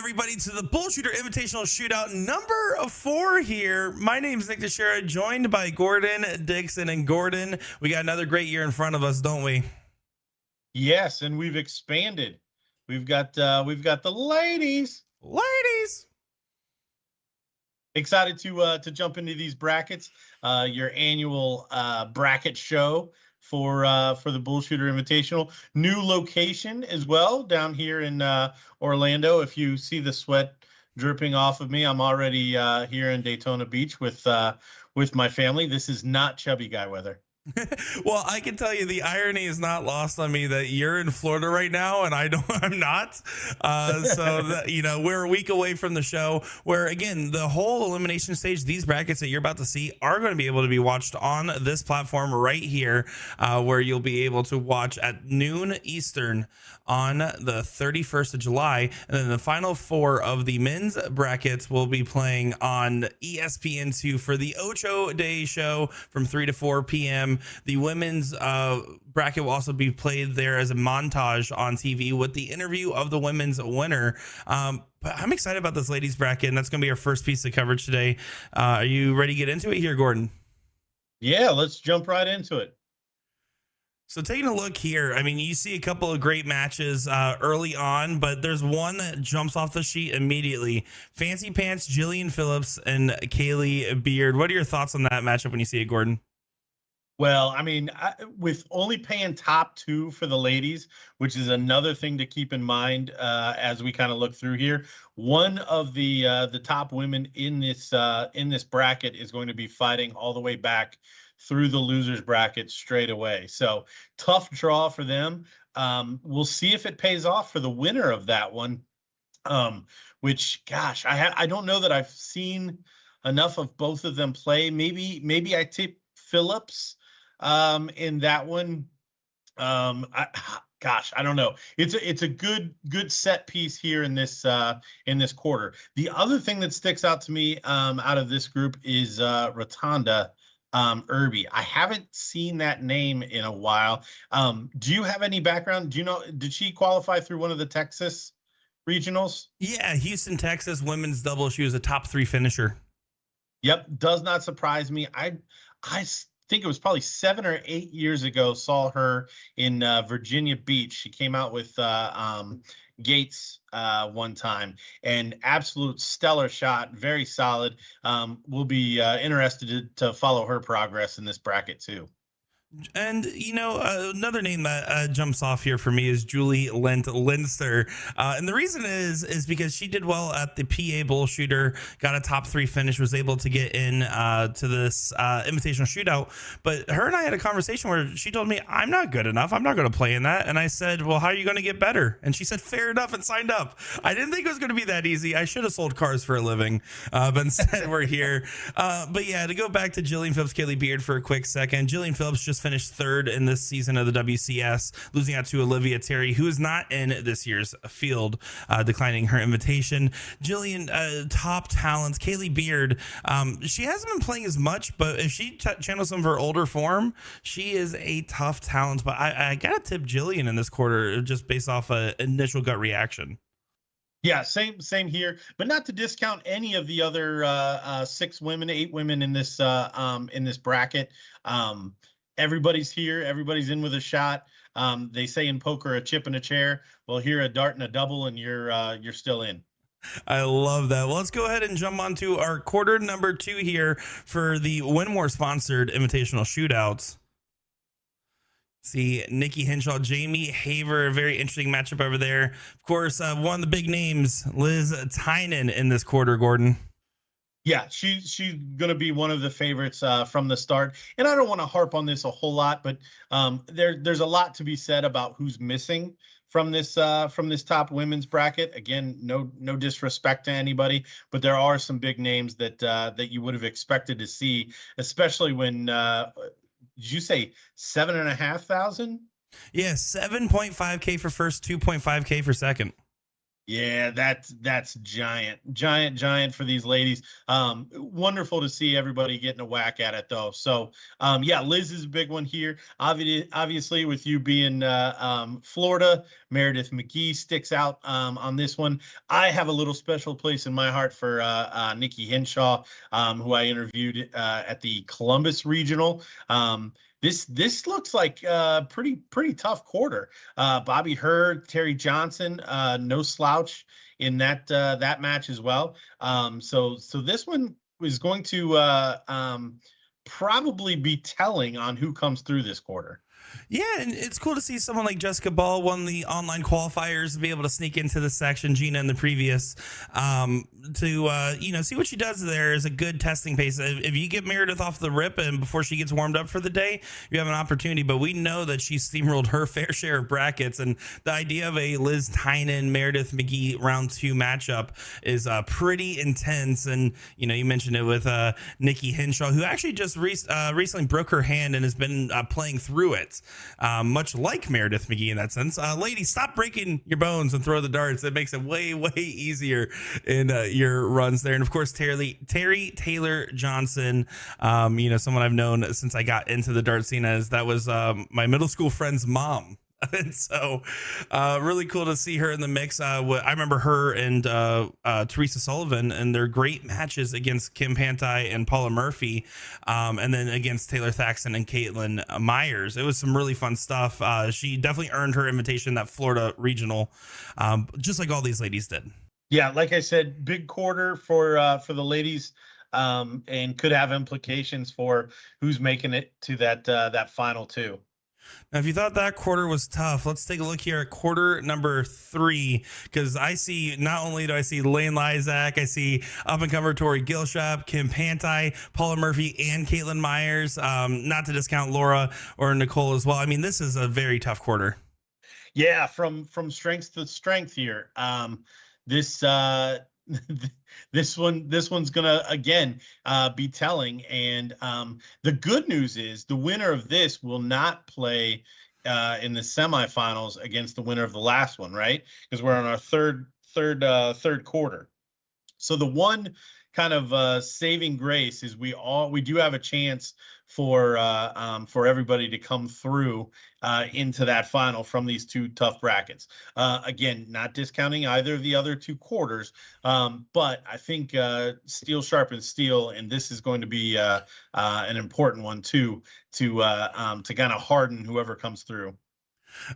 everybody, to the BullShooter Invitational Shootout number 4 here. My name is Nick Teixeira, joined by Gordon Dixon. And Gordon, we got another great year in front of us, don't we? Yes, and we've expanded. We've got the ladies. Excited to jump into these brackets. Your annual bracket show for the BullShooter Invitational. New location as well down here in Orlando. If you see the sweat dripping off of me, I'm already here in Daytona Beach with my family. This is not chubby guy weather. Well, I can tell you the irony is not lost on me that you're in Florida right now and I'm not. We're a week away from the show where, again, the whole elimination stage, these brackets that you're about to see are going to be able to be watched on this platform right here, where you'll be able to watch at noon Eastern on the 31st of July. And then the final 4 of the men's brackets will be playing on ESPN2 for the Ocho Day show from 3 to 4 p.m. The women's bracket will also be played there as a montage on TV with the interview of the women's winner. But I'm excited about this ladies bracket, and that's going to be our first piece of coverage today. Are you ready to get into it here, Gordon? Yeah, let's jump right into it. So taking a look here, I mean, you see a couple of great matches early on, but there's one that jumps off the sheet immediately. Fancy Pants, Jillian Phillips, and Kaylee Beard. What are your thoughts on that matchup when you see it, Gordon? Well, I mean, with only paying top 2 for the ladies, which is another thing to keep in mind as we kind of look through here. One of the top women in this bracket is going to be fighting all the way back through the losers bracket straight away. So tough draw for them. We'll see if it pays off for the winner of that one. Which, gosh, I don't know that I've seen enough of both of them play. Maybe I tip Phillips in that one. I don't know. It's a good set piece here in this quarter. The other thing that sticks out to me out of this group is Rotunda Irby. I haven't seen that name in a while. Do you have any background? Do you know, did she qualify through one of the Texas regionals? Yeah, Houston, Texas women's double. She was a top 3 finisher. Yep, does not surprise me. I think it was probably 7 or 8 years ago, saw her in Virginia Beach. She came out with Gates one time, and absolute stellar shot, very solid. We'll be interested to follow her progress in this bracket too. And, another name that jumps off here for me is Julie Lindster. And the reason is because she did well at the PA BullShooter, got a top 3 finish, was able to get in to this invitational shootout. But her and I had a conversation where she told me, I'm not good enough. I'm not going to play in that. And I said, well, how are you going to get better? And she said, fair enough, and signed up. I didn't think it was going to be that easy. I should have sold cars for a living, but instead we're here. But yeah, to go back to Jillian Phillips, Kaylee Beard for a quick second. Jillian Phillips just finished 3rd in this season of the WCS, losing out to Olivia Terry, who is not in this year's field, declining her invitation. Jillian, top talents. Kaylee Beard, she hasn't been playing as much, but if she channels some of her older form, she is a tough talent. But I gotta tip Jillian in this quarter just based off an initial gut reaction. Yeah, same here, but not to discount any of the other 8 women in this bracket. Everybody's here. Everybody's in with a shot. They say in poker, a chip and a chair. Well, here a dart and a double, and you're still in. I love that. Well, let's go ahead and jump on to our quarter number 2 here for the Winmau sponsored invitational shootouts. See Nikki Henshaw, Jamie Haver, a very interesting matchup over there. Of course, one of the big names, Liz Tynan, in this quarter, Gordon. Yeah, she's going to be one of the favorites from the start. And I don't want to harp on this a whole lot, but there's a lot to be said about who's missing from this top women's bracket. Again, no disrespect to anybody, but there are some big names that you would have expected to see, especially when did you say 7,500? Yeah, 7.5K for first, 2.5K for second. Yeah, that's giant for these ladies. Wonderful to see everybody getting a whack at it though. So, yeah, Liz is a big one here. Obviously, with you being Florida, Meredith McGee sticks out on this one. I have a little special place in my heart for Nikki Henshaw, who I interviewed at the Columbus Regional. This looks like a pretty tough quarter. Bobby Hurd, Terry Johnson, no slouch in that match as well. So this one is going to probably be telling on who comes through this quarter. Yeah, and it's cool to see someone like Jessica Ball won the online qualifiers to be able to sneak into the section. Gina in the previous, to see what she does there is a good testing pace. If you get Meredith off the rip and before she gets warmed up for the day, you have an opportunity. But we know that she steamrolled her fair share of brackets, and the idea of a Liz Tynan Meredith McGee round 2 matchup is pretty intense. And you mentioned it with Nikki Henshaw, who actually just recently broke her hand and has been playing through it. Much like Meredith McGee in that sense. Ladies, stop breaking your bones and throw the darts. It makes it way easier in your runs there. And of course, Terry Taylor Johnson, someone I've known since I got into the dart scene, as that was my middle school friend's mom. And so really cool to see her in the mix. I remember her and Teresa Sullivan and their great matches against Kim Pantai and Paula Murphy, and then against Taylor Thaxton and Caitlin Myers. It was some really fun stuff. She definitely earned her invitation, that Florida regional, just like all these ladies did. Yeah, like I said, big quarter for the ladies, and could have implications for who's making it to that final 2. Now, if you thought that quarter was tough, let's take a look here at quarter number 3, because I see, not only do I see Lane Lysak, I see up-and-comer Tori Gilshap, Kim Pantai, Paula Murphy, and Caitlin Myers, not to discount Laura or Nicole as well. I mean, this is a very tough quarter. Yeah, from strength to strength here. This this one's gonna again be telling, and the good news is the winner of this will not play in the semifinals against the winner of the last one, right? Because we're on our third quarter. So the one kind of saving grace is we do have a chance for everybody to come through into that final from these 2 tough brackets. Again, not discounting either of the other 2 quarters, but I think steel sharpens steel, and this is going to be an important one too, to kind of harden whoever comes through.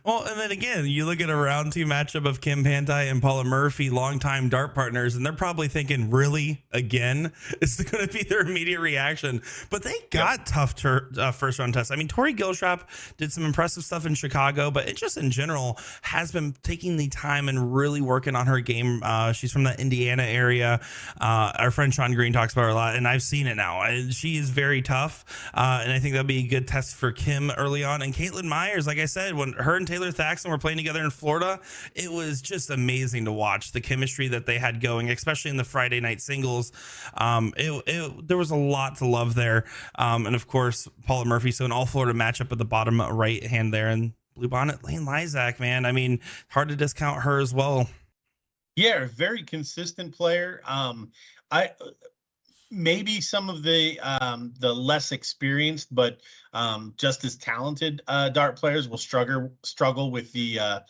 Well, and then again, you look at a round 2 matchup of Kim Pantai and Paula Murphy, longtime dart partners, and they're probably thinking, really, again? It's going to be their immediate reaction. But they got tough first round tests. I mean, Tori Gilshap did some impressive stuff in Chicago, but it just in general has been taking the time and really working on her game. She's from the Indiana area. Our friend Sean Green talks about her a lot, and I've seen it now. She is very tough, and I think that'll be a good test for Kim early on. And Caitlin Myers, like I said, when her and Taylor Thaxton were playing together in Florida, it was just amazing to watch the chemistry that they had going, especially in the Friday night singles. There was a lot to love there. And of course, Paula Murphy. So an all Florida matchup at the bottom right hand there, and Blue Bonnet Lane Lysak, man. I mean, hard to discount her as well. Yeah, very consistent player. Maybe some of the less experienced, but just as talented dart players will struggle with the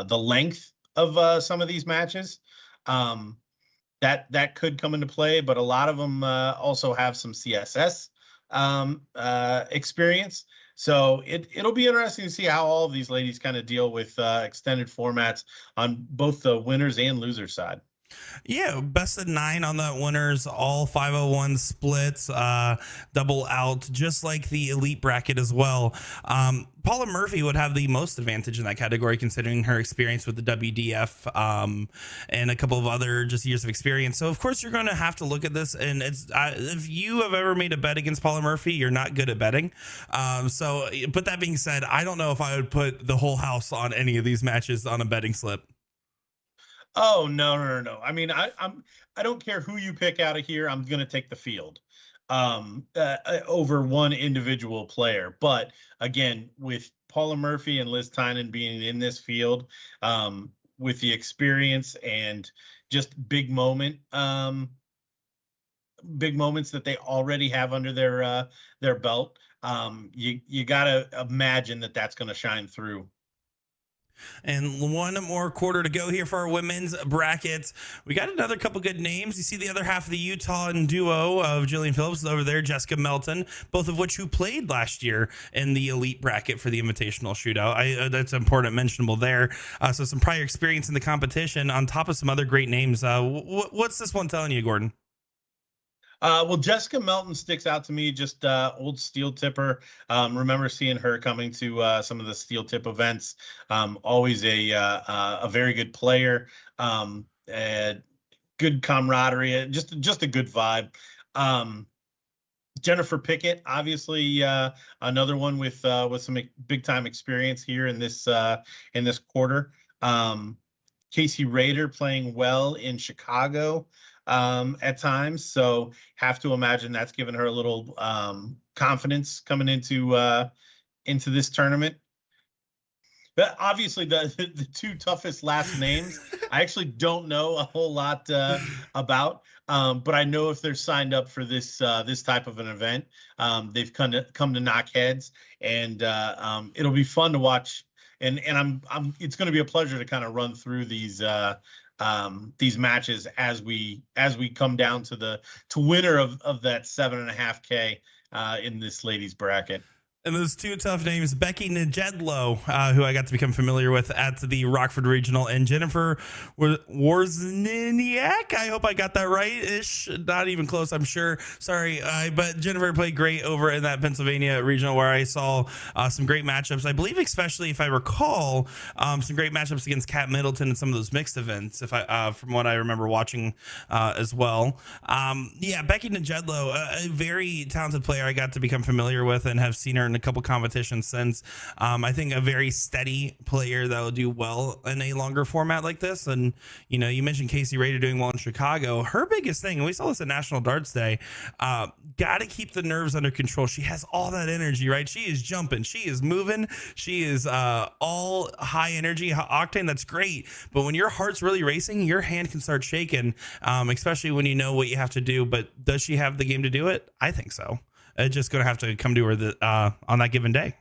length of some of these matches. That could come into play, but a lot of them also have some CSS experience. So it'll be interesting to see how all of these ladies kind of deal with extended formats on both the winners and losers side. Yeah, best of 9 on that winners, all 501 splits, double out, just like the elite bracket as well. Paula Murphy would have the most advantage in that category, considering her experience with the WDF and a couple of other just years of experience. So of course you're going to have to look at this, and it's if you have ever made a bet against Paula Murphy, you're not good at betting. But that being said, I don't know if I would put the whole house on any of these matches on a betting slip. Oh, no. I mean, I don't care who you pick out of here. I'm going to take the field over one individual player. But again, with Paula Murphy and Liz Tynan being in this field, with the experience and just big moments that they already have under their belt. You gotta imagine that that's going to shine through. And one more quarter to go here for our women's bracket. We got another couple good names. You see the other half of the Utah and duo of Jillian Phillips over there, Jessica Melton, both of which who played last year in the elite bracket for the Invitational Shootout. That's important, mentionable there. So some prior experience in the competition on top of some other great names. What's this one telling you, Gordon? Well, Jessica Melton sticks out to me, just old steel tipper. Remember seeing her coming to some of the steel tip events. Always a very good player, good camaraderie, just a good vibe. Jennifer Pickett, obviously another one with some big time experience here in this quarter. Casey Rader playing well in Chicago at times, so have to imagine that's given her a little confidence coming into this tournament. But obviously the two toughest last names I actually don't know a whole lot about, but I know if they're signed up for this type of an event, they've come to knock heads, and it'll be fun to watch. And it's going to be a pleasure to kind of run through these matches as we come down to winner of that 7.5K in this ladies bracket. And those two tough names, Becky Njedlo, who I got to become familiar with at the Rockford Regional, and Jennifer Warzniak. I hope I got that right-ish. Not even close, I'm sure. Sorry. But Jennifer played great over in that Pennsylvania Regional, where I saw some great matchups. I believe, especially if I recall, some great matchups against Kat Middleton and some of those mixed events, from what I remember watching as well. Becky Njedlo, a very talented player I got to become familiar with and have seen her in a couple competitions since. I think a very steady player that will do well in a longer format like this. And you mentioned Casey Rader doing well in Chicago. Her biggest thing, and we saw this at National Darts Day, got to keep the nerves under control. She has all that energy, right? She is jumping, she is moving, she is all high energy, octane. That's great, but when your heart's really racing, your hand can start shaking, especially when you know what you have to do. But does she have the game to do it? I think so. It's just going to have to come to her on that given day.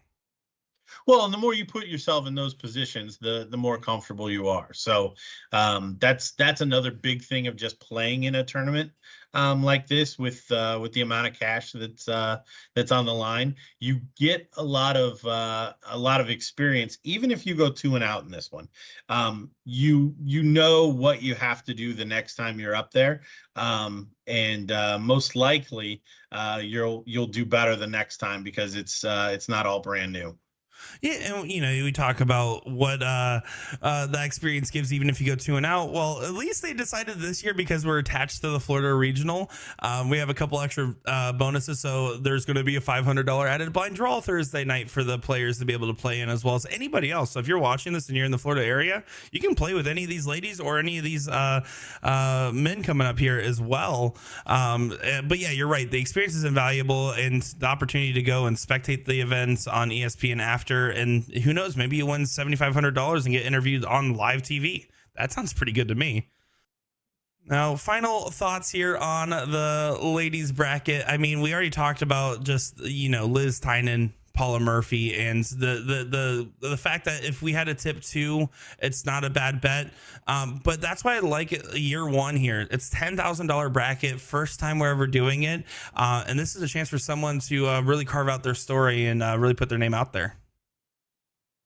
Well, and the more you put yourself in those positions, the more comfortable you are. So that's another big thing of just playing in a tournament like this with the amount of cash that's on the line. You get a lot of experience, even if you go 2 and out in this one. You know what you have to do the next time you're up there, and most likely you'll do better the next time because it's not all brand new. Yeah, and we talk about what that experience gives, even if you go 2 and out. Well, at least they decided this year, because we're attached to the Florida Regional, we have a couple extra bonuses. So there's going to be a $500 added blind draw Thursday night for the players to be able to play in, as well as anybody else. So if you're watching this and you're in the Florida area, you can play with any of these ladies or any of these men coming up here as well. But yeah, you're right. The experience is invaluable, and the opportunity to go and spectate the events on ESPN after. And who knows, maybe you win $7,500 and get interviewed on live TV. That sounds pretty good to me. Now, final thoughts here on the ladies bracket. I mean, we already talked about just, Liz Tynan, Paula Murphy, and the fact that if we had a tip 2, it's not a bad bet. But that's why I like it, year 1 here. It's $10,000 bracket, first time we're ever doing it. And this is a chance for someone to really carve out their story and really put their name out there.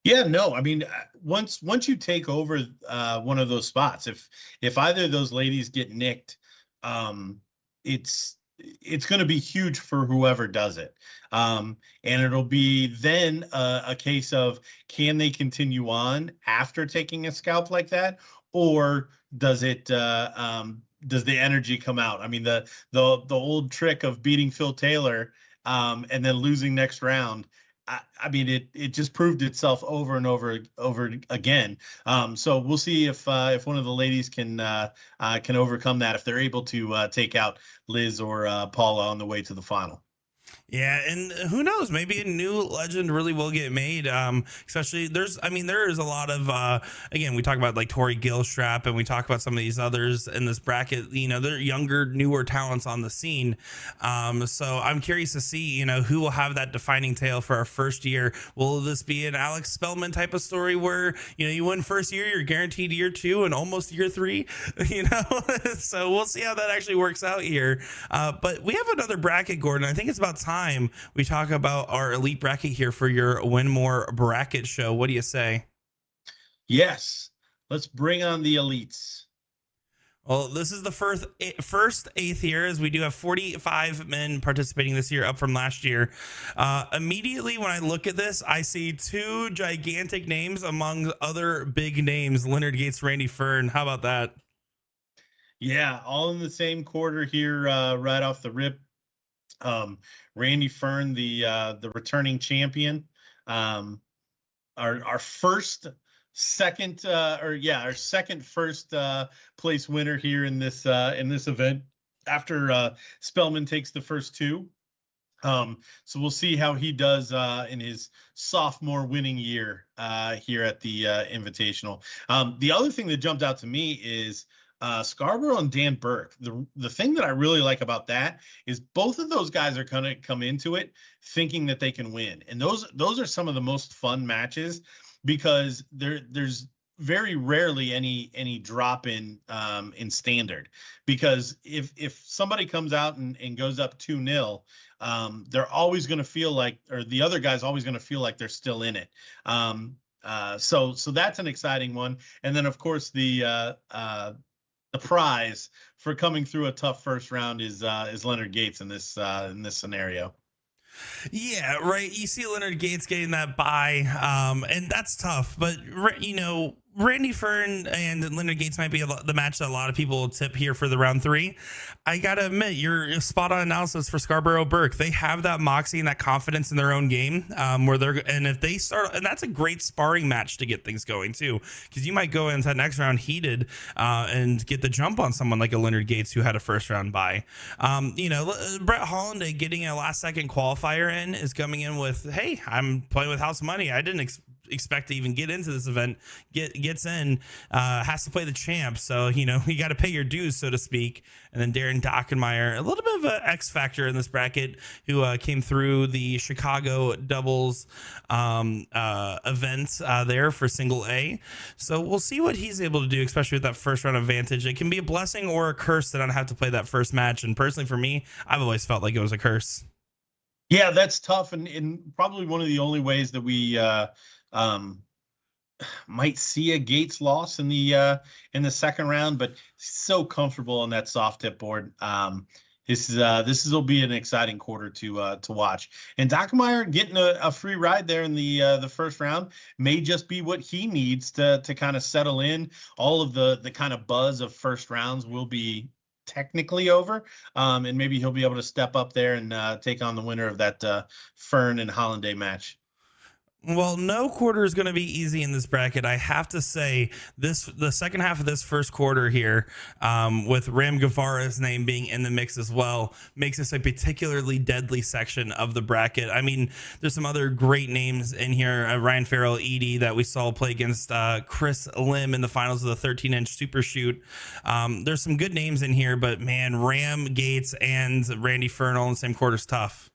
Yeah, no, I mean, once you take over one of those spots, if either of those ladies get nicked, it's going to be huge for whoever does it, and it'll be then a case of, can they continue on after taking a scalp like that, or does it does the energy come out? I mean, the old trick of beating Phil Taylor and then losing next round. I mean, it just proved itself over and over again. So we'll see if one of the ladies can overcome that, if they're able to take out Liz or Paula on the way to the final. Yeah, and who knows? Maybe a new legend really will get made. Especially there is a lot of again, we talk about like Tori Gilstrap, and we talk about some of these others in this bracket. They're younger, newer talents on the scene. So I'm curious to see, who will have that defining tale for our first year. Will this be an Alex Spellman type of story where you win first year, you're guaranteed year two and almost year three? You know, so we'll see how that actually works out here. But we have another bracket, Gordon. I think it's about time we talk about our elite bracket here for your Winmau bracket show. What do you say? Yes, let's bring on the elites. Well, this is the first eighth year, as we do have 45 men participating this year, up from last year. Immediately when I look at this, I see two gigantic names among other big names: Leonard Gates, Randy Fern. How about that? Yeah, all in the same quarter here, right off the rip. Randy Fern, the returning champion, our second first place winner here in this event after Spellman takes the first two. So we'll see how he does in his sophomore winning year here at the Invitational. The other thing that jumped out to me is Scarborough and Dan Burke. The thing that I really like about that is both of those guys are going to come into it thinking that they can win, and those are some of the most fun matches because there's very rarely any drop in standard, because if somebody comes out and goes up 2-0, they're always going to feel like, or the other guy's always going to feel like they're still in it. So that's an exciting one, and then of course the prize for coming through a tough first round is Leonard Gates in this scenario. Yeah, right. You see Leonard Gates getting that bye, and that's tough. But Randy Fern and Leonard Gates might be the match that a lot of people will tip here for the round three. I gotta admit, you're spot on analysis for Scarborough Burke. They have that moxie and that confidence in their own game, if they start, and that's a great sparring match to get things going too, because you might go into that next round heated and get the jump on someone like a Leonard Gates who had a first round bye. Brett Hollanday getting a last second qualifier in is coming in with, hey, I'm playing with house money. I didn't expect to even get into this event. Gets in, has to play the champ, so you got to pay your dues, so to speak. And then Darren Dockenmeyer, a little bit of an X factor in this bracket, who came through the Chicago doubles event there for single A. So we'll see what he's able to do, especially with that first round advantage. It can be a blessing or a curse to not have to play that first match, and personally for me, I've always felt like it was a curse. Yeah, that's tough, and probably one of the only ways that we might see a Gates loss in the second round, but so comfortable on that soft tip board. This will be an exciting quarter to watch. And Dockenmeyer getting a free ride there in the first round may just be what he needs to kind of settle in. All of the kind of buzz of first rounds will be technically over, and maybe he'll be able to step up there and take on the winner of that Fern and Hollanday match. Well, no quarter is going to be easy in this bracket. I have to say, the second half of this first quarter here, with Ram Guevara's name being in the mix as well, makes this a particularly deadly section of the bracket. I mean, there's some other great names in here. Ryan Farrell, Edie, that we saw play against Chris Lim in the finals of the 13-inch Super Shoot. There's some good names in here, but man, Ram, Gates, and Randy Fern all in the same quarter is tough.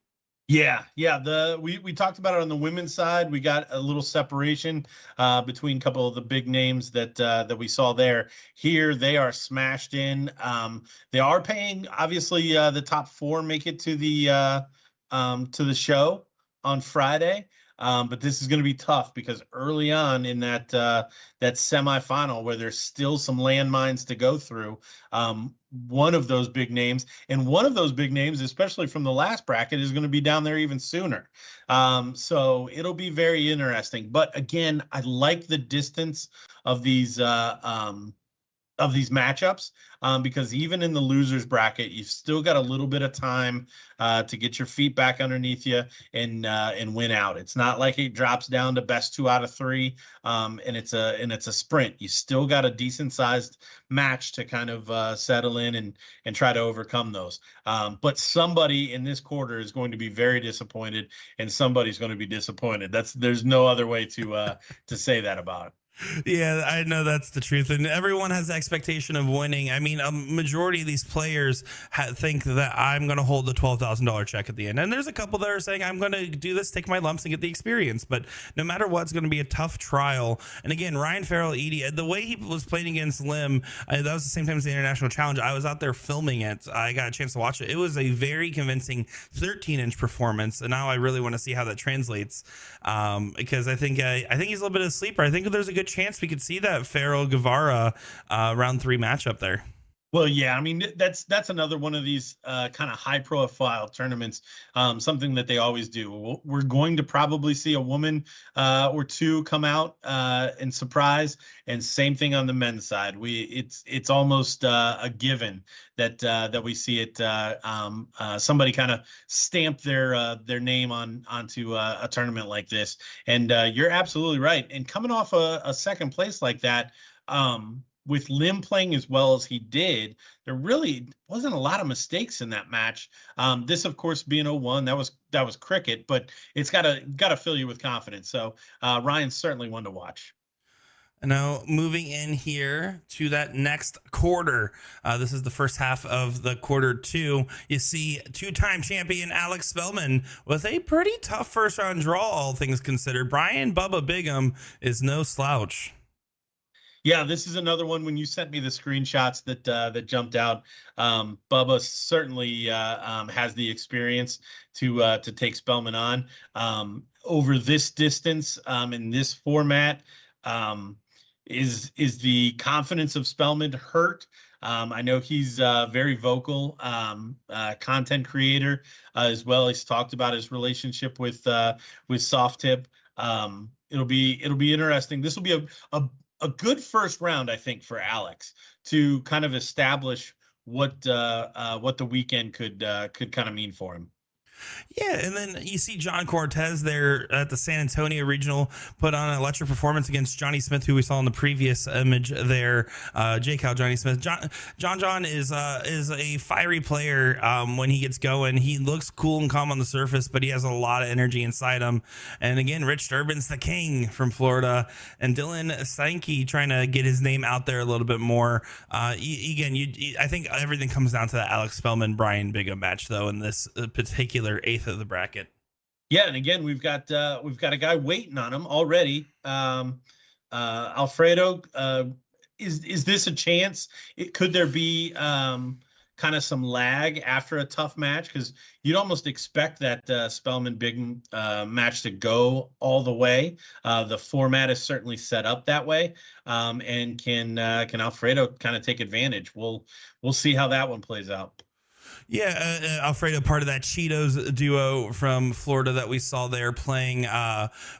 Yeah. We talked about it on the women's side. We got a little separation between a couple of the big names that we saw there. Here, they are smashed in. They are paying, obviously, the top four make it to the show on Friday. But this is going to be tough because early on in that semifinal, where there's still some landmines to go through, one of those big names, especially from the last bracket, is going to be down there even sooner. So it'll be very interesting. But again, I like the distance of these these matchups, because even in the losers bracket, you've still got a little bit of time to get your feet back underneath you and win out. It's not like it drops down to best 2 out of 3, and it's a sprint. You still got a decent sized match to kind of settle in and try to overcome those. But somebody in this quarter is going to be very disappointed, and somebody's going to be disappointed. There's no other way to say that about it. Yeah, I know that's the truth, and everyone has the expectation of winning. I mean, a majority of these players think that I'm going to hold the $12,000 check at the end, and there's a couple that are saying I'm going to do this, take my lumps, and get the experience. But no matter what, it's going to be a tough trial. And again, Ryan Farrell, Edie, the way he was playing against Lim, that was the same time as the International Challenge. I was out there filming it. I got a chance to watch it. It was a very convincing 13-inch performance, and now I really want to see how that translates, because I think he's a little bit of a sleeper. I think there's a good chance we could see that Farrell Guevara round 3 matchup there. Well, yeah, I mean, that's another one of these kind of high profile tournaments, something that they always do. We're going to probably see a woman or two come out and surprise, and same thing on the men's side. It's almost a given that we see it. Somebody kind of stamp their name onto a tournament like this, and you're absolutely right. And coming off a second place like that, with Lim playing as well as he did, there really wasn't a lot of mistakes in that match. This, of course, being 0-1, that was cricket, but it's gotta fill you with confidence. So Ryan's certainly one to watch. Now, moving in here to that next quarter, this is the first half of the quarter 2. You see 2-time champion Alex Spellman with a pretty tough first round draw, all things considered. Brian Bubba Bigham is no slouch. Yeah, this is another one. When you sent me the screenshots that jumped out, Bubba certainly has the experience to take Spellman on over this distance in this format. Is the confidence of Spellman hurt? I know he's very vocal content creator as well. He's talked about his relationship with Soft Tip. It'll be interesting. This will be a good first round, I think, for Alex to kind of establish what the weekend could kind of mean for him. Yeah, and then you see John Cortez there at the San Antonio Regional put on an electric performance against Johnny Smith, who we saw in the previous image there. J-Cal Johnny Smith. John is a fiery player when he gets going. He looks cool and calm on the surface, but he has a lot of energy inside him. And again, Rich Durbin's the king from Florida, and Dylan Sankey trying to get his name out there a little bit more. I think everything comes down to the Alex Spellman Brian Bigham match, though, in this particular 8th of the bracket. Yeah, and again, we've got a guy waiting on him already. Alfredo, is this a chance? Could there be kind of some lag after a tough match? Because you'd almost expect that Spellman Bigham match to go all the way. The format is certainly set up that way, and can Alfredo kind of take advantage? We'll see how that one plays out. Yeah, Alfredo, part of that Cheetos duo from Florida that we saw there playing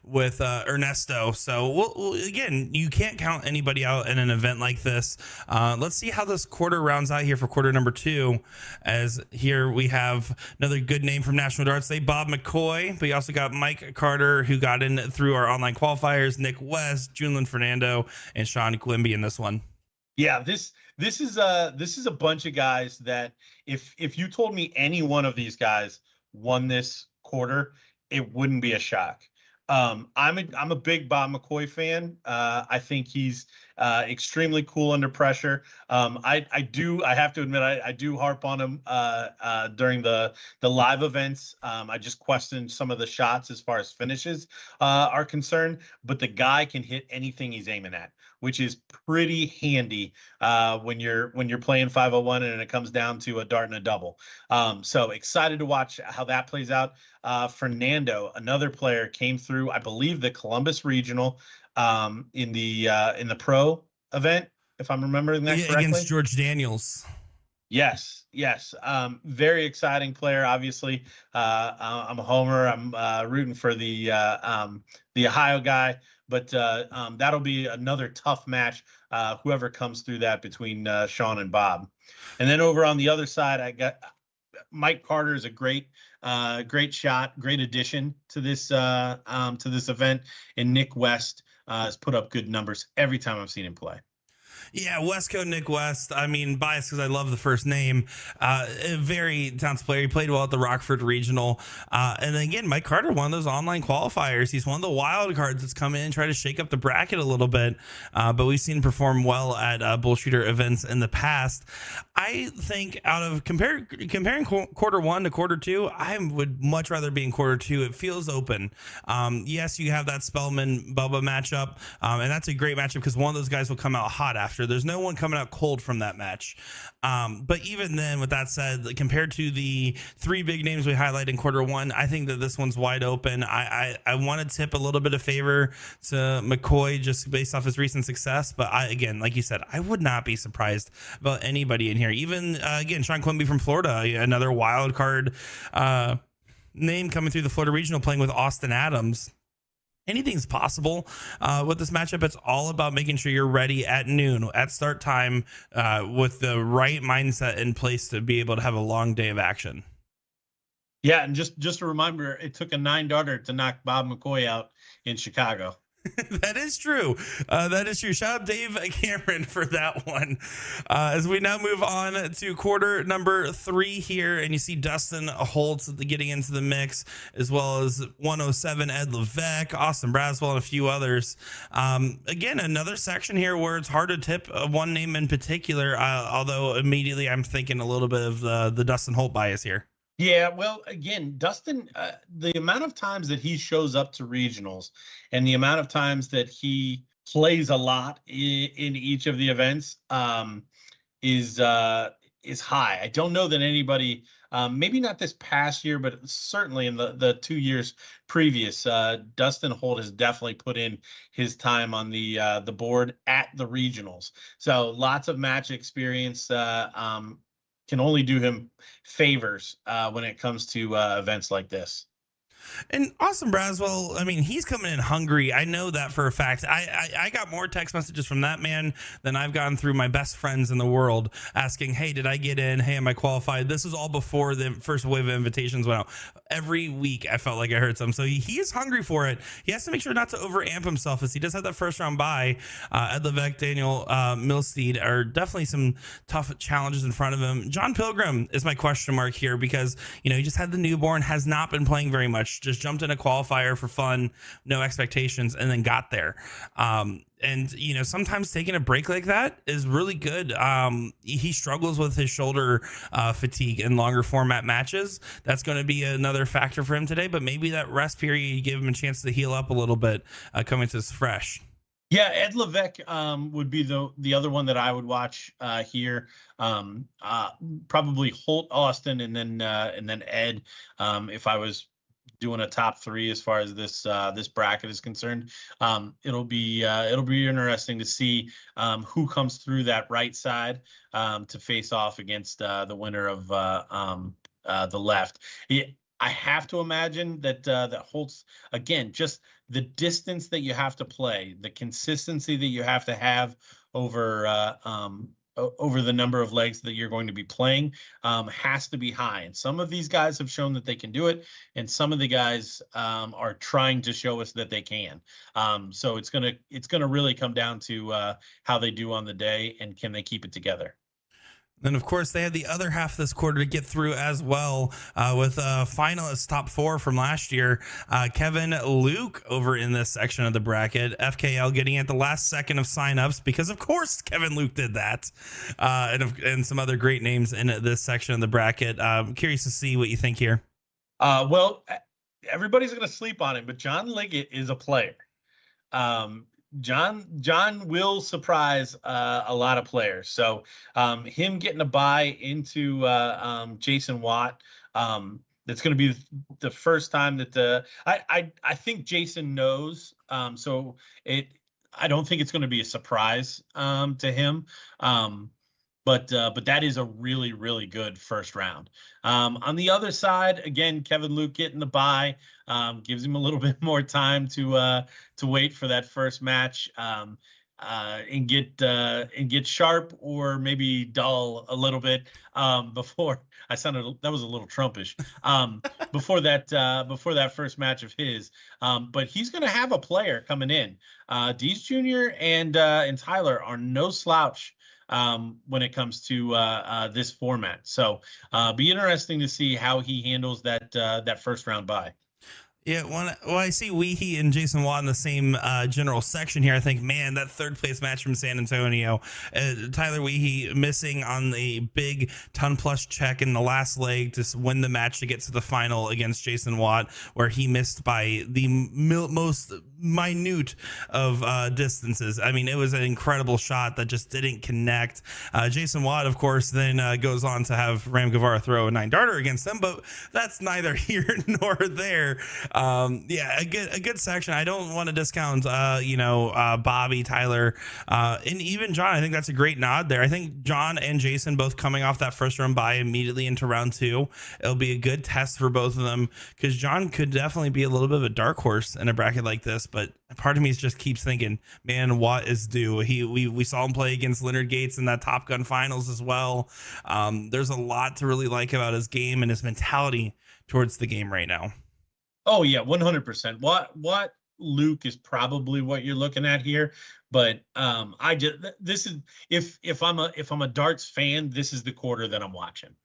with Ernesto. So, again, you can't count anybody out in an event like this. Let's see how this quarter rounds out here for quarter number 2. As here we have another good name from National Darts Day, Bob McCoy. But you also got Mike Carter, who got in through our online qualifiers, Nick West, Junlin Fernando, and Sean Quimby in this one. Yeah, this is a bunch of guys that if you told me any one of these guys won this quarter, it wouldn't be a shock. I'm a big Bob McCoy fan. I think he's extremely cool under pressure. I have to admit I do harp on him during the live events. I just question some of the shots as far as finishes are concerned, but the guy can hit anything he's aiming at, which is pretty handy when you're playing 501 and it comes down to a dart and a double. So excited to watch how that plays out. Fernando, another player, came through, I believe, the Columbus Regional in the pro event, if I'm remembering that correctly. Against George Daniels. Yes, yes. Very exciting player. Obviously, I'm a homer. I'm rooting for the Ohio guy, but that'll be another tough match. Whoever comes through that between Sean and Bob, and then over on the other side, I got Mike Carter is a great shot, great addition to this event, and Nick West has put up good numbers every time I've seen him play. Yeah, Westco Nick West. I mean, biased because I love the first name. A very talented player. He played well at the Rockford Regional. And again, Mike Carter, one of those online qualifiers. He's one of the wild cards that's come in and try to shake up the bracket a little bit. But we've seen him perform well at BullShooter events in the past. I think out of comparing quarter one to quarter two, I would much rather be in quarter two. It feels open. Yes, you have that Spellman Bubba matchup, and that's a great matchup because one of those guys will come out hot after. There's no one coming out cold from that match. But even then, with that said, compared to the three big names we highlight in quarter one, I think that this one's wide open. I want to tip a little bit of favor to McCoy just based off his recent success. But again, like you said, I would not be surprised about anybody in here. Even again, Sean Quimby from Florida, another wild card name coming through the Florida Regional, playing with Austin Adams. Anything's possible with this matchup. It's all about making sure you're ready at noon at start time with the right mindset in place to be able to have a long day of action. Yeah, and just a reminder, it took a 9-darter to knock Bob McCoy out in Chicago. That is true. That is true. Shout out Dave Cameron for that one. As we now move on to quarter number 3 here, and you see Dustin Holtz getting into the mix, as well as 107 Ed Levesque, Austin Braswell, and a few others. Again, another section here where it's hard to tip one name in particular, although immediately I'm thinking a little bit of the Dustin Holt bias here. Yeah, well, again, Dustin, the amount of times that he shows up to regionals and the amount of times that he plays a lot in each of the events is high. I don't know that anybody, maybe not this past year, but certainly in the 2 years previous, Dustin Holt has definitely put in his time on the board at the regionals. So lots of match experience. Can only do him favors when it comes to events like this. And Austin Braswell, I mean, he's coming in hungry. I know that for a fact. I got more text messages from that man than I've gotten through my best friends in the world asking, hey, did I get in? Hey, am I qualified? This was all before the first wave of invitations went out. Every week I felt like I heard some. So he is hungry for it. He has to make sure not to overamp himself, as he does have that first round bye. Ed Levesque, Daniel Milstead are definitely some tough challenges in front of him. John Pilgrim is my question mark here because, you know, he just had the newborn, has not been playing very much, just jumped in a qualifier for fun, no expectations, and then got there. And, you know, sometimes taking a break like that is really good. He struggles with his shoulder fatigue in longer format matches. That's going to be another factor for him today, but maybe that rest period, you give him a chance to heal up a little bit coming to this fresh. Yeah, Ed Levesque would be the other one that I would watch here. Probably Holt, Austin, and then Ed. If I was doing a top 3 as far as this bracket is concerned, it'll be interesting to see who comes through that right side to face off against the winner of the left. I have to imagine that Holtz, again, just the distance that you have to play, the consistency that you have to have over the number of legs that you're going to be playing has to be high. And some of these guys have shown that they can do it, and some of the guys are trying to show us that they can. So it's gonna really come down to how they do on the day and can they keep it together. Then, of course, they had the other half of this quarter to get through as well with finalists top 4 from last year. Kevin Luke over in this section of the bracket. FKL getting at the last second of signups because, of course, Kevin Luke did that. And some other great names in this section of the bracket. I'm curious to see what you think here. Well, everybody's going to sleep on him, but John Liggett is a player. John will surprise a lot of players. So him getting a bye into Jason Watt, that's going to be the first time that I think Jason knows. So I don't think it's going to be a surprise to him. but that is a really, really good first round. On the other side, again, Kevin Luke getting the bye gives him a little bit more time to wait for that first match. And get sharp or maybe dull a little bit before that was a little Trumpish before that first match of his. But he's going to have a player coming in. Dees Jr. and Tyler are no slouch when it comes to this format. So be interesting to see how he handles that first round bye. Yeah, when I see Weehee and Jason Watt in the same general section here, I think, man, that third place match from San Antonio, Tyler Weehee missing on the big ton plus check in the last leg to win the match to get to the final against Jason Watt, where he missed by the most minute of distances. I mean, it was an incredible shot that just didn't connect. Jason Watt, of course, then goes on to have Ram Guevara throw a 9-darter against him, but that's neither here nor there. Yeah, a good section. I don't want to discount, Bobby, Tyler, and even John. I think that's a great nod there. I think John and Jason both coming off that first round bye immediately into round 2. It'll be a good test for both of them, because John could definitely be a little bit of a dark horse in a bracket like this. But part of me just keeps thinking, man, Watt is due. We saw him play against Leonard Gates in that Top Gun finals as well. There's a lot to really like about his game and his mentality towards the game right now. Oh yeah, 100%. What Luke is probably what you're looking at here, but this is if I'm a darts fan, this is the quarter that I'm watching.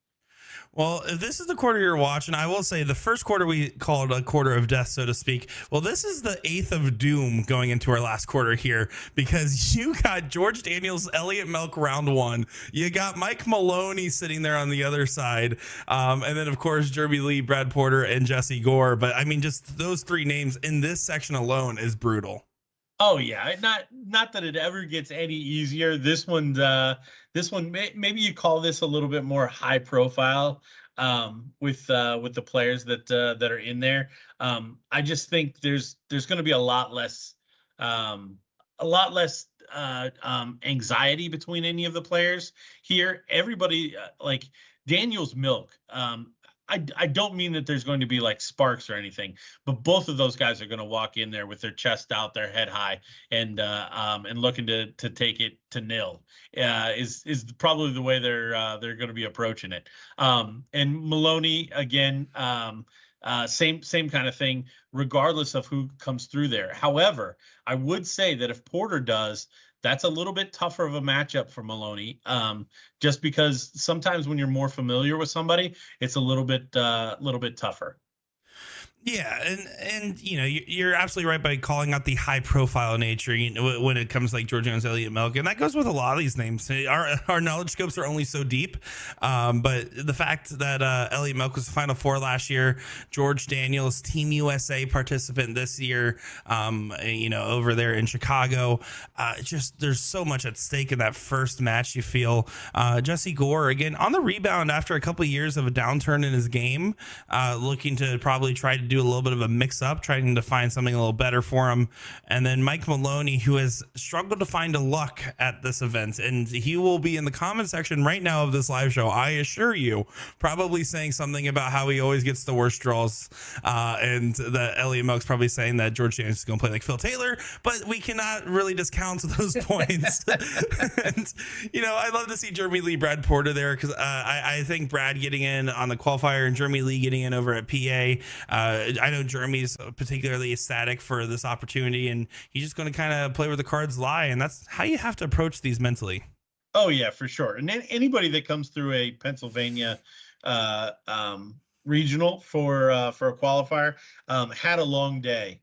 Well, if this is the quarter you're watching, I will say the first quarter we called a quarter of death, so to speak. Well, this is the 8th of doom going into our last quarter here, because you got George Daniels, Elliot Melk round 1. You got Mike Maloney sitting there on the other side. And then, of course, Jeremy Lee, Brad Porter, and Jesse Gore. But I mean, just those 3 names in this section alone is brutal. Oh yeah, not that it ever gets any easier. This one, maybe you call this a little bit more high profile with the players that are in there. I just think there's going to be a lot less anxiety between any of the players here. Everybody like Daniel's Milk. I don't mean that there's going to be like sparks or anything, but both of those guys are going to walk in there with their chest out, their head high, and looking to take it to nil. Is probably the way they're going to be approaching it. And Maloney again, same kind of thing, regardless of who comes through there. However, I would say that if Porter does, that's a little bit tougher of a matchup for Maloney, just because sometimes when you're more familiar with somebody, it's a little bit tougher. Yeah, and you're absolutely right by calling out the high profile nature when it comes like George Jones, Elliot Melk, and that goes with a lot of these names. Our knowledge scopes are only so deep, but the fact that Elliot Melk was Final Four last year, George Daniels, Team USA participant this year, over there in Chicago, just there's so much at stake in that first match. You feel Jesse Gore again on the rebound after a couple of years of a downturn in his game, looking to probably try to do a little bit of a mix up, trying to find something a little better for him. And then Mike Maloney, who has struggled to find a luck at this event, and he will be in the comment section right now of this live show, I assure you, probably saying something about how he always gets the worst draws, and that Elliot Melk's probably saying that George James is going to play like Phil Taylor, but we cannot really discount those points. And I'd love to see Jeremy Lee, Brad Porter there, because I think Brad getting in on the qualifier and Jeremy Lee getting in over at PA, I know Jeremy's particularly ecstatic for this opportunity, and he's just going to kind of play where the cards lie, and that's how you have to approach these mentally. Oh yeah, for sure. And anybody that comes through a Pennsylvania regional for a qualifier had a long day.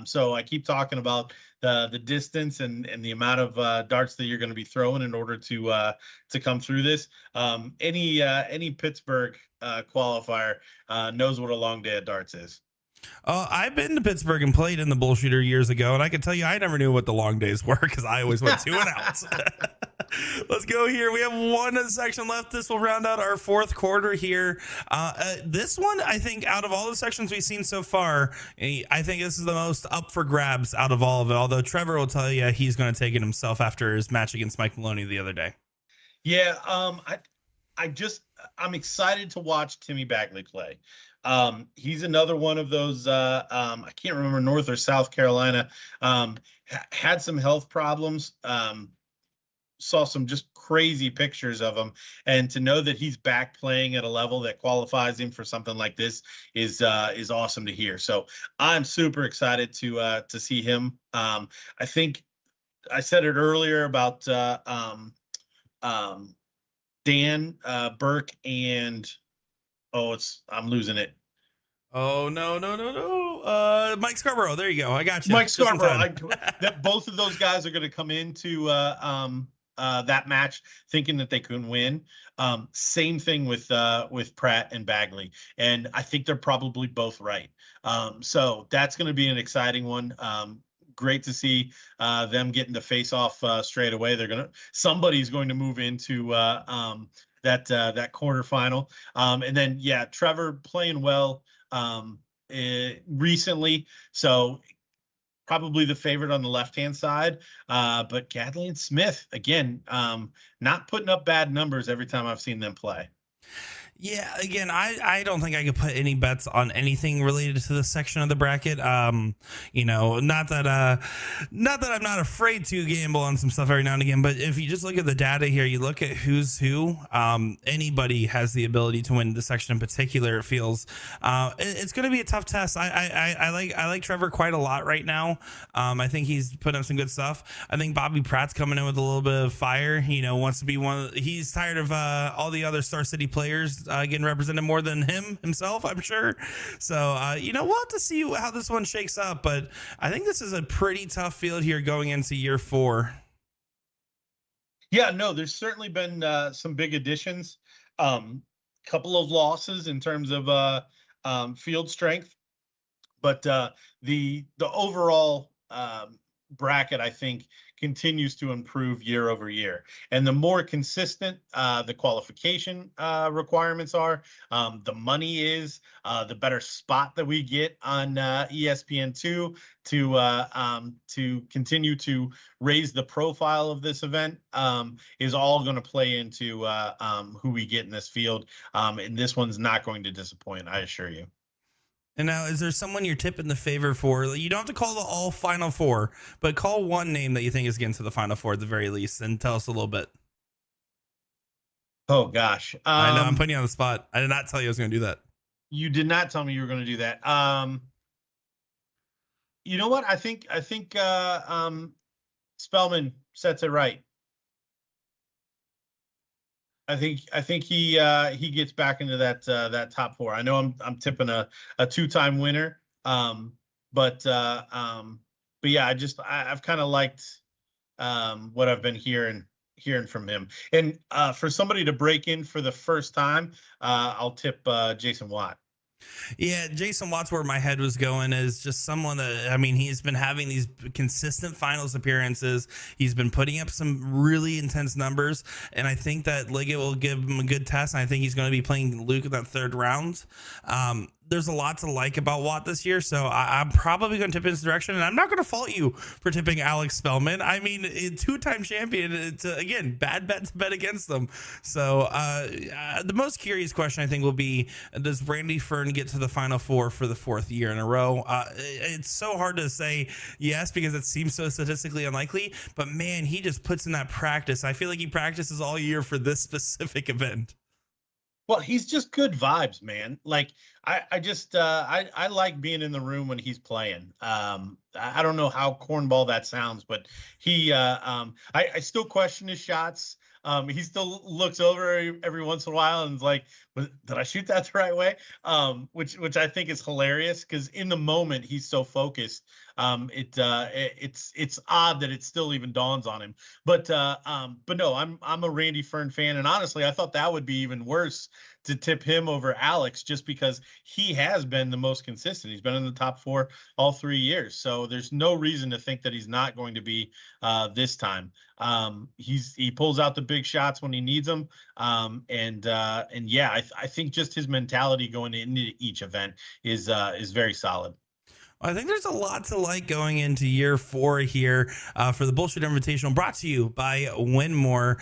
So I keep talking about the distance and the amount of darts that you're going to be throwing in order to come through this. Any Pittsburgh qualifier knows what a long day of darts is. I've been to Pittsburgh and played in the BullShooter years ago, and I can tell you I never knew what the long days were, because I always went 2 and out. Let's go here. We have one section left. This will round out our fourth quarter here. This one, I think, out of all the sections we've seen so far, I think this is the most up for grabs out of all of it, although Trevor will tell you he's going to take it himself after his match against Mike Maloney the other day. Yeah, I'm excited to watch Timmy Bagley play. He's another one of those. I can't remember North or South Carolina. Had some health problems. Saw some just crazy pictures of him, and to know that he's back playing at a level that qualifies him for something like this is awesome to hear. So I'm super excited to see him. I think I said it earlier about um, Dan Burke and I'm losing it. Oh no, no, no, no. Mike Scarborough. There you go. I got you. Mike Just in Scarborough. time. That both of those guys are going to come into that match thinking that they can win. Same thing with Pratt and Bagley, and I think they're probably both right. So that's going to be an exciting one. Great to see them getting to face off straight away. Somebody's going to move into that quarterfinal, and then yeah, Trevor playing well recently, so probably the favorite on the left-hand side. But Gadley and Smith, again, not putting up bad numbers every time I've seen them play. Yeah, again, I don't think I could put any bets on anything related to this section of the bracket. Not that I'm not afraid to gamble on some stuff every now and again, but if you just look at the data here, you look at who's who, anybody has the ability to win the section in particular. It feels it's going to be a tough test. I like Trevor quite a lot right now. I think he's putting up some good stuff. I think Bobby Pratt's coming in with a little bit of fire. Wants to be he's tired of all the other Star City players getting represented more than himself, I'm sure. So, we'll have to see how this one shakes up. But I think this is a pretty tough field here going into year 4. Yeah, no, there's certainly been some big additions. Couple of losses in terms of field strength, but the overall bracket, I think, continues to improve year over year. And the more consistent the qualification requirements are, the money is, the better spot that we get on ESPN2 to continue to raise the profile of this event is all going to play into who we get in this field. And this one's not going to disappoint, I assure you. And now, is there someone you're tipping the favor for? You don't have to call the all Final Four, but call one name that you think is getting to the Final Four at the very least, and tell us a little bit. Oh gosh, I know I'm putting you on the spot. I did not tell you I was going to do that. You did not tell me you were going to do that. You know what? I think Spellman sets it right. I think he gets back into that top 4. I know I'm tipping a 2-time winner, but yeah, I've kind of liked what I've been hearing from him. And for somebody to break in for the first time, I'll tip Jason Watt. Yeah, Jason Watt's where my head was going, is just someone that, he's been having these consistent finals appearances. He's been putting up some really intense numbers, and I think that Liggett will give him a good test, and I think he's going to be playing Luke in that 3rd round. There's a lot to like about Watt this year, so I'm probably going to tip in his direction, and I'm not going to fault you for tipping Alex Spellman. A 2-time champion. It's, again, bad bet to bet against them. So the most curious question, I think, will be, does Brandy Fern get to the Final Four for the 4th year in a row? It's so hard to say yes, because it seems so statistically unlikely, but man, he just puts in that practice. I feel like he practices all year for this specific event. Well, he's just good vibes, man. Like I like being in the room when he's playing. I don't know how cornball that sounds, but I still question his shots. He still looks over every once in a while and is like, did I shoot that the right way? Which I think is hilarious, because in the moment he's so focused. It's odd that it still even dawns on him. But no, I'm a Randy Fern fan, and honestly, I thought that would be even worse to tip him over Alex, just because he has been the most consistent. He's been in the top 4 all 3 years, so there's no reason to think that he's not going to be this time. He pulls out the big shots when he needs them, and yeah, I think just his mentality going into each event is very solid. I think there's a lot to like going into year 4 here for the BullShooter Invitational, brought to you by Winmau.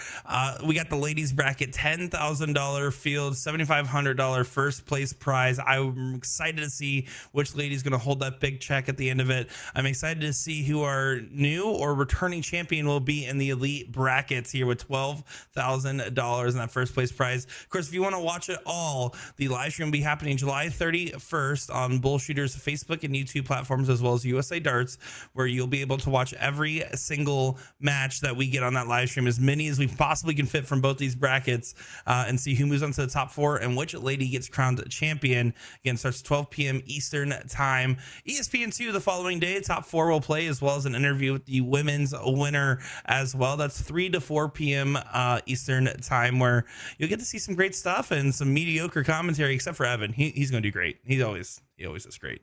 We got the ladies bracket, $10,000 field, $7,500 first place prize. I'm excited to see which lady's going to hold that big check at the end of it. I'm excited to see who our new or returning champion will be in the elite brackets here with $12,000 in that first place prize. Of course, if you want to watch it all, the live stream will be happening July 31st on BullShooter's Facebook and YouTube platforms, as well as USA Darts, where you'll be able to watch every single match that we get on that live stream, as many as we possibly can fit from both these brackets, and see who moves on to the top 4 and which lady gets crowned champion. Again, starts 12 p.m. Eastern time. ESPN2 the following day, top 4 will play, as well as an interview with the women's winner as well. That's 3 to 4 p.m. Eastern time, where you'll get to see some great stuff and some mediocre commentary, except for Evan. He's going to do great. He always is great.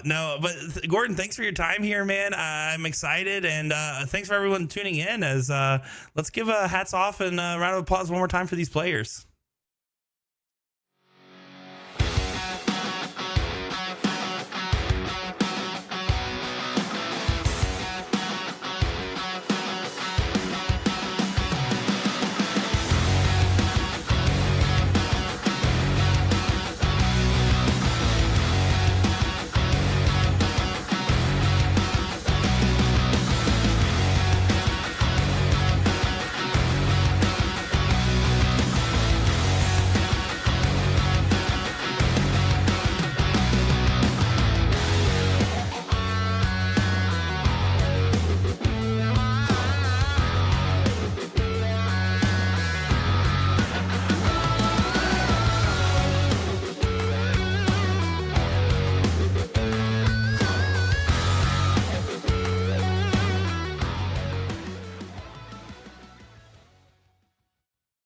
No, but Gordon, thanks for your time here, man. I'm excited, and thanks for everyone tuning in. As let's give hats off and a round of applause one more time for these players.